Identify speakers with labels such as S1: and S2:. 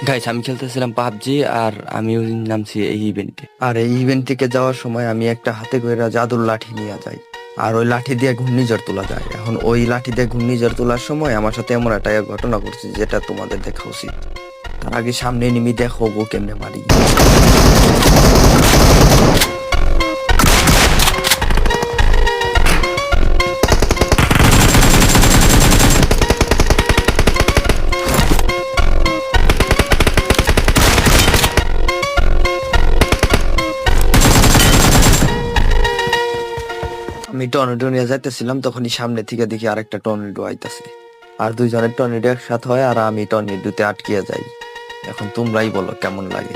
S1: Guys, আমি খেলতেছিলাম PUBG আর আমিও নামছি এই ইভেন্টে। আর এই ইভেন্ট থেকে যাওয়ার সময় আমি একটা হাতে কইরা জাদুর লাঠি নিয়ে যাই। আর ওই লাঠি দিয়ে ঘূর্ণিঝড় তোলা যায়। এখন ওই লাঠি দিয়ে ঘূর্ণিঝড় তোলার সময় আমার সাথে এমন একটা ঘটনা ঘটছে যেটা তোমাদের দেখা উচিত। তার আগে সামনে নিমি দেখো গো কেমনে মারি। আমি টর্নেডো নিয়ে যাইতেছিলাম, তখনই সামনে থেকে দেখি আরেকটা টর্নেডো আইতাছে। আর দুইজনের টর্নেডো একসাথে হয় আর আমি টর্নেডোতে আটকিয়ে যাই। এখন তোমরাই বলো কেমন লাগে।